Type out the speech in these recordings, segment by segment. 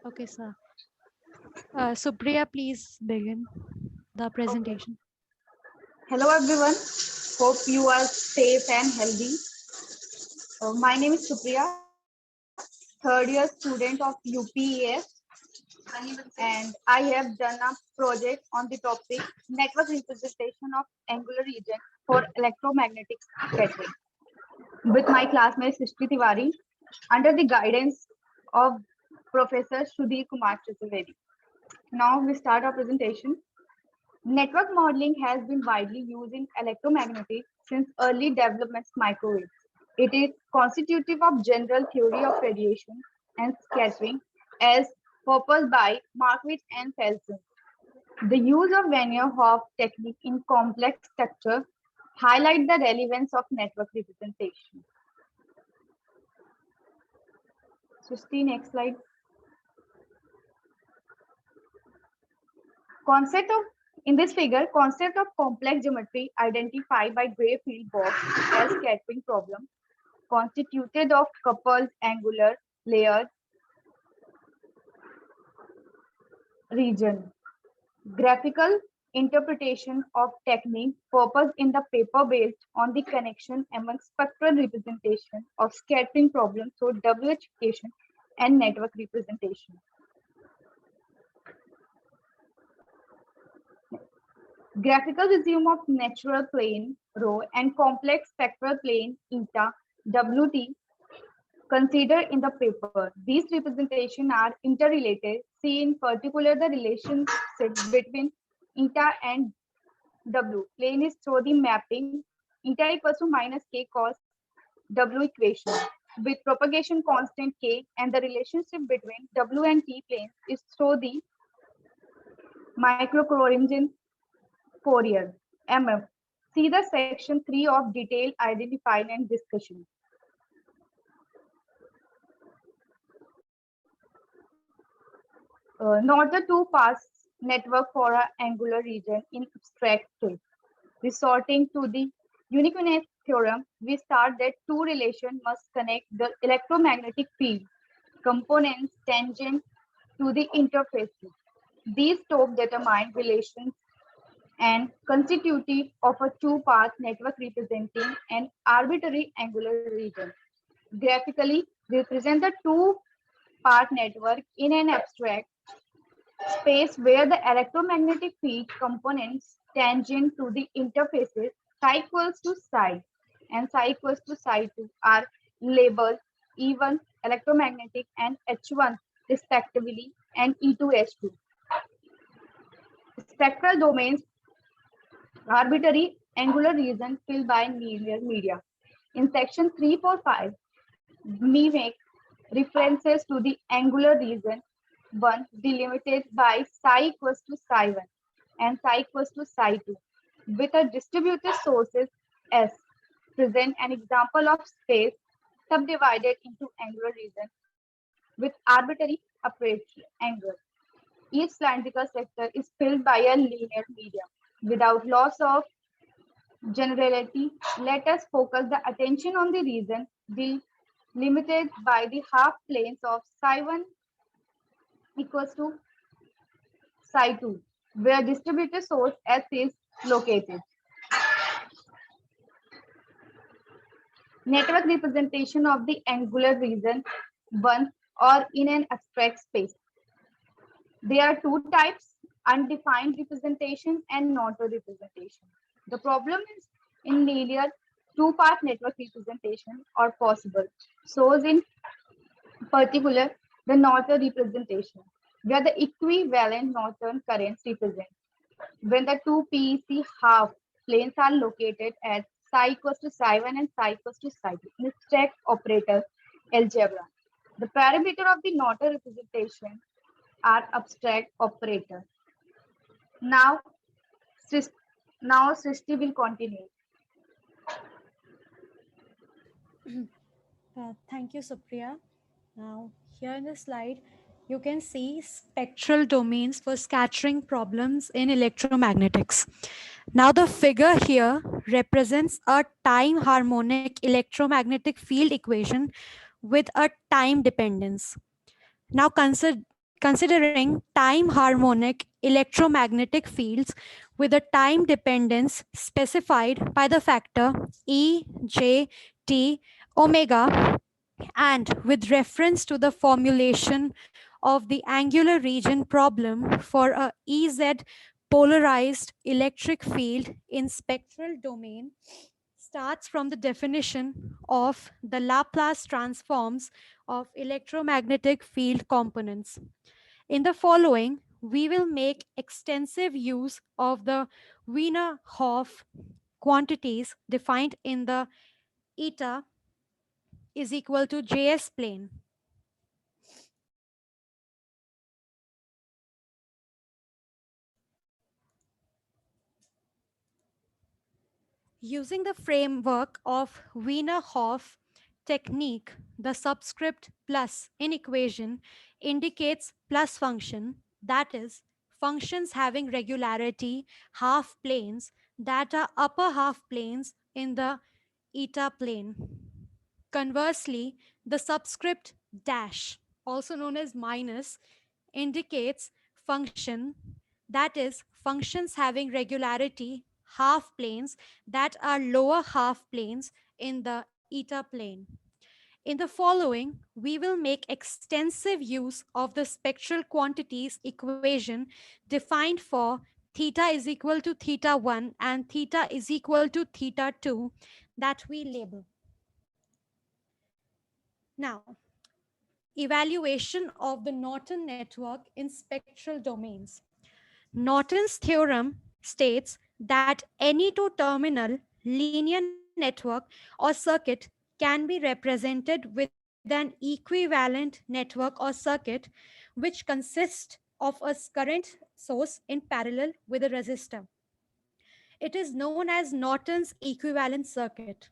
Okay, sir. Supriya, please begin the Okay. presentation. Hello everyone. Hope you are safe and healthy. My name is Supriya, third year student of UPES, and I have done a project on the topic network representation of angular region for electromagnetic scattering with my classmate Srishti Tiwari under the guidance of Professor Sudhir Kumar Chaturvedi. Now we start our presentation. Network modeling has been widely used in electromagnetic since early developments microwaves. It is constitutive of general theory of radiation and scattering as proposed by Markowitz and Felsen. The use of Van Hoff technique in complex structure highlight the relevance of network representation. 16, next slide. Concept of In this figure, concept of complex geometry identified by gray field box as scattering problem constituted of coupled angular layered region. Graphical interpretation of technique purpose in the paper based on the connection among spectral representation of scattering problems through WHification and network representation. Graphical resume of natural plane rho and complex spectral plane eta WT considered in the paper. These representations are interrelated. See in particular the relationship between eta and W. Plane is through the mapping eta equals to minus k cos W equation with propagation constant k, and the relationship between W and T planes is through the microchlorines Fourier MF. See the section 3 of detailed identified and discussion. Not the two pass network for an angular region in abstract case. Resorting to the uniqueness theorem, we start that two relations must connect the electromagnetic field components tangent to the interfaces. These top determine relations and constitutive of a two-path network representing an arbitrary angular region. Graphically, represent the two-part network in an abstract space where the electromagnetic field components tangent to the interfaces psi equals to psi and psi equals to psi2 are labeled E1 electromagnetic and H1 respectively and E2 H2. Spectral domains arbitrary angular region filled by linear media. In section 345, we make references to the angular region 1 delimited by psi equals to psi 1 and psi equals to psi 2 with a distributed sources S. Present an example of space subdivided into angular region with arbitrary aperture angle. Each cylindrical sector is filled by a linear medium. Without loss of generality, let us focus the attention on the region delimited by the half planes of psi 1 equals to psi 2, where distributed source S is located. Network representation of the angular region 1 or in an abstract space. There are two types, undefined representation and non-to representation. The problem is in linear two-part network representation are possible. Shows in particular the Norton representation, where the equivalent Norton currents represent. When the two PEC half planes are located at psi equals to psi 1 and psi equals to psi 2 in a stacked operator algebra. The parameter of the Norton representation are abstract operator. Now, Srishti will continue. Thank you, Supriya. Now, here in the slide, you can see spectral domains for scattering problems in electromagnetics. Now, the figure here represents a time harmonic electromagnetic field equation with a time dependence. Now, considering time harmonic electromagnetic fields with a time dependence specified by the factor E, J, T, omega, and with reference to the formulation of the angular region problem for a Ez polarized electric field in spectral domain starts from the definition of the Laplace transforms of electromagnetic field components. In the following, we will make extensive use of the Wiener Hoff quantities defined in the eta is equal to Js plane. Using the framework of Wiener-Hoff technique, the subscript plus in equation indicates plus function, that is, functions having regularity half planes that are upper half planes in the eta plane. Conversely, the subscript dash, also known as minus, indicates function, that is, functions having regularity half planes that are lower half planes in the eta plane. In the following, we will make extensive use of the spectral quantities equation defined for theta is equal to theta 1 and theta is equal to theta 2 that we label. Now, evaluation of the Norton network in spectral domains. Norton's theorem states that any two terminal linear network or circuit can be represented with an equivalent network or circuit which consists of a current source in parallel with a resistor. It is known as Norton's equivalent circuit.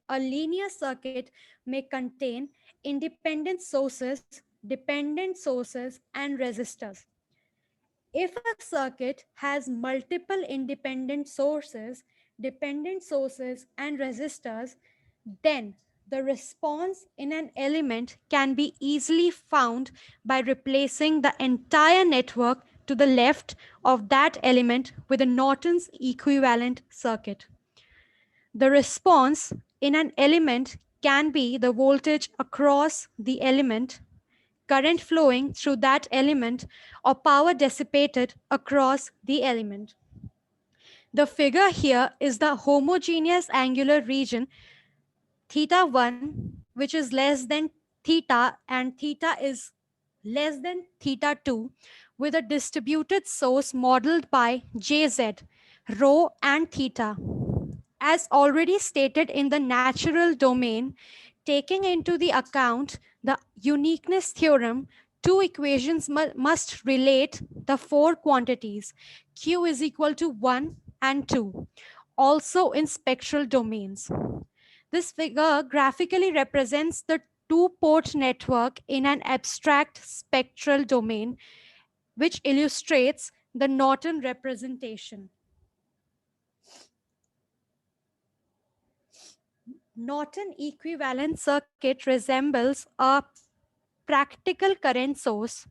A linear circuit may contain independent sources, dependent sources, and resistors. If a circuit has multiple independent sources, dependent sources, and resistors, then the response in an element can be easily found by replacing the entire network to the left of that element with a Norton's equivalent circuit. The response in an element can be the voltage across the element, current flowing through that element, or power dissipated across the element. The figure here is the homogeneous angular region theta 1, which is less than theta, and theta is less than theta 2, with a distributed source modeled by Jz, rho, and theta. As already stated in the natural domain, taking into the account the uniqueness theorem, two equations must relate the four quantities q is equal to 1 and 2, also in spectral domains. This figure graphically represents the two-port network in an abstract spectral domain, which illustrates the Norton representation. Norton equivalent circuit resembles a practical current source.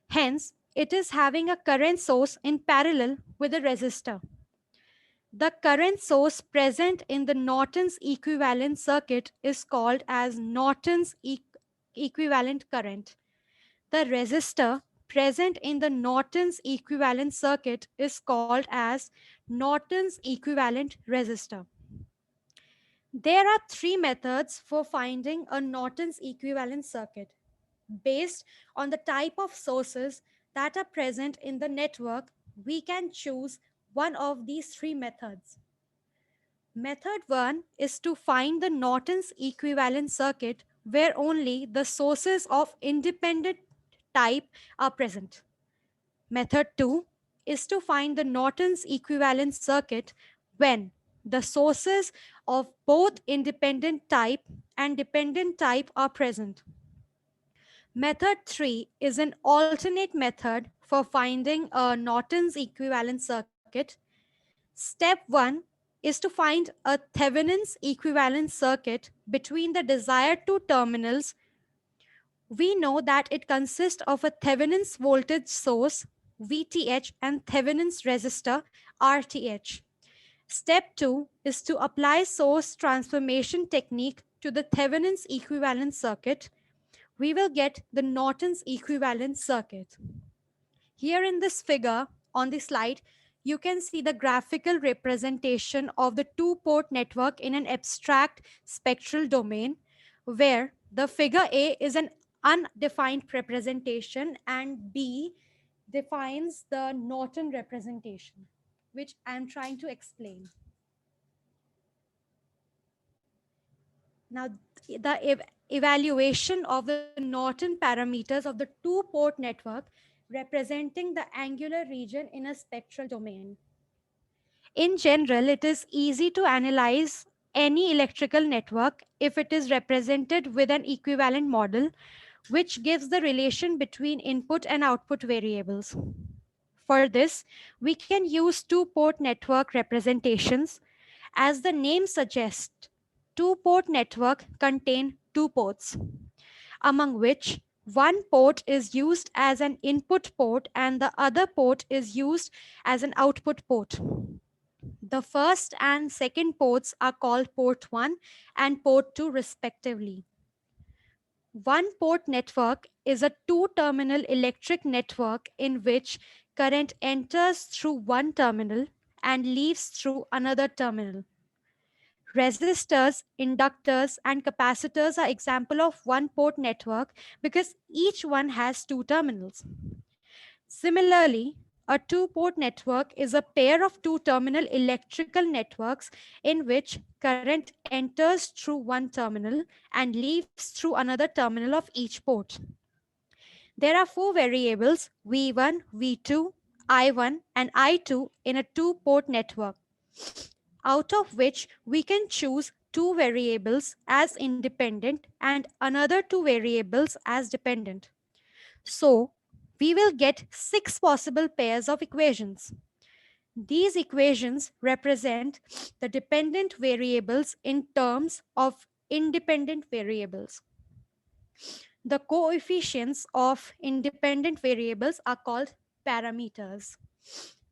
Hence, it is having a current source in parallel with a resistor. The current source present in the Norton's equivalent circuit is called as Norton's equivalent current. The resistor present in the Norton's equivalent circuit is called as Norton's equivalent resistor. There are three methods for finding a Norton's equivalent circuit. Based on the type of sources that are present in the network, we can choose one of these three methods. Method 1 is to find the Norton's equivalent circuit where only the sources of independent type are present. Method 2 is to find the Norton's equivalent circuit when the sources of both independent type and dependent type are present. Method 3 is an alternate method for finding a Norton's equivalent circuit. Step 1 is to find a Thevenin's equivalent circuit between the desired two terminals We know that it consists of a Thevenin's voltage source VTH and Thevenin's resistor RTH. Step 2 is to apply source transformation technique to the Thevenin's equivalent circuit. We will get the Norton's equivalent circuit. Here in this figure on the slide, you can see the graphical representation of the two-port network in an abstract spectral domain, where the figure A is an undefined representation and B defines the Norton representation, which I am trying to explain. Now, the evaluation of the Norton parameters of the two-port network representing the angular region in a spectral domain. In general, it is easy to analyze any electrical network if it is represented with an equivalent model, which gives the relation between input and output variables. For this, we can use two-port network representations. As the name suggests, two-port network contain two ports, among which one port is used as an input port and the other port is used as an output port. The first and second ports are called port 1 and port 2 respectively. One port network is a two terminal electric network in which current enters through one terminal and leaves through another terminal. Resistors, inductors, and capacitors are example of one port network because each one has two terminals. Similarly, a two-port network is a pair of two-terminal electrical networks in which current enters through one terminal and leaves through another terminal of each port. There are four variables V1, V2, I1, and I2 in a two-port network, out of which we can choose two variables as independent and another two variables as dependent. So, we will get six possible pairs of equations. These equations represent the dependent variables in terms of independent variables. The coefficients of independent variables are called parameters.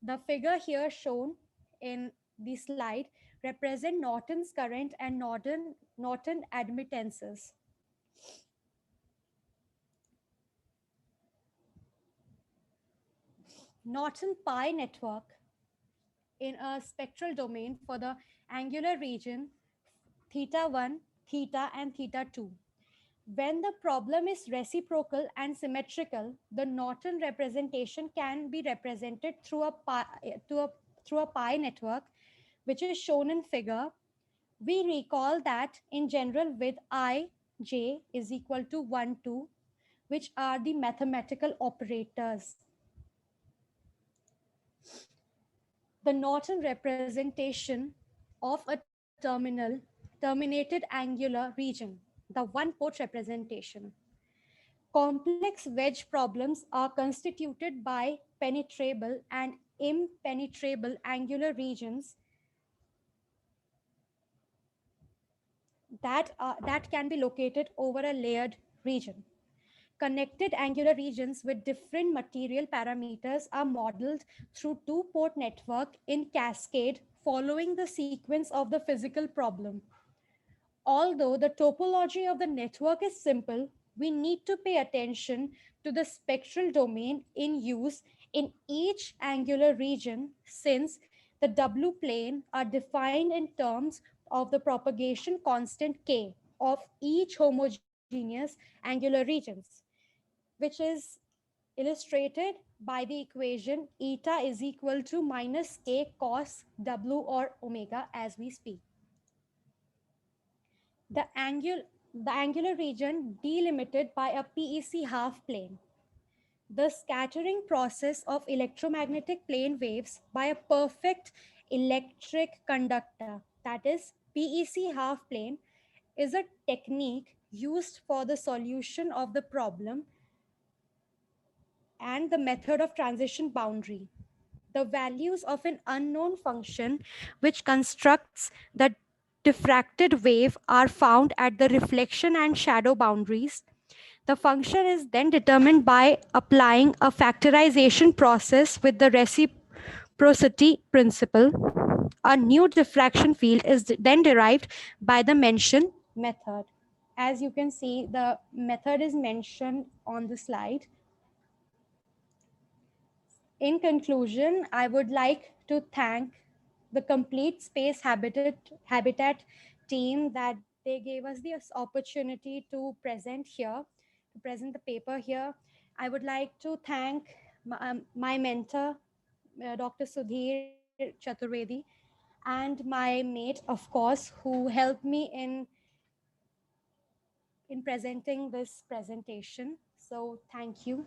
The figure here shown in the slide represent Norton's current and Norton admittances. Norton pi network in a spectral domain for the angular region theta 1, theta, and theta 2. When the problem is reciprocal and symmetrical, the Norton representation can be represented through a pi network, which is shown in figure. We recall that in general with I, j is equal to 1, 2, which are the mathematical operators. The Norton representation of a terminated angular region, the one port representation. Complex wedge problems are constituted by penetrable and impenetrable angular regions that can be located over a layered region. Connected angular regions with different material parameters are modeled through two-port network in cascade following the sequence of the physical problem. Although the topology of the network is simple, we need to pay attention to the spectral domain in use in each angular region since the W plane are defined in terms of the propagation constant K of each homogeneous angular regions, which is illustrated by the equation eta is equal to minus K cos W or omega as we speak. The, angul- the angular region delimited by a PEC half plane. The scattering process of electromagnetic plane waves by a perfect electric conductor, that is PEC half plane, is a technique used for the solution of the problem and the method of transition boundary. The values of an unknown function which constructs the diffracted wave are found at the reflection and shadow boundaries. The function is then determined by applying a factorization process with the reciprocity principle. A new diffraction field is then derived by the mentioned method. As you can see, the method is mentioned on the slide. In conclusion, I would like to thank the complete space habitat team that they gave us this opportunity to present here, to present the paper here. I would like to thank my mentor, Dr. Sudhir Chaturvedi, and my mate, of course, who helped me in presenting this presentation. So thank you.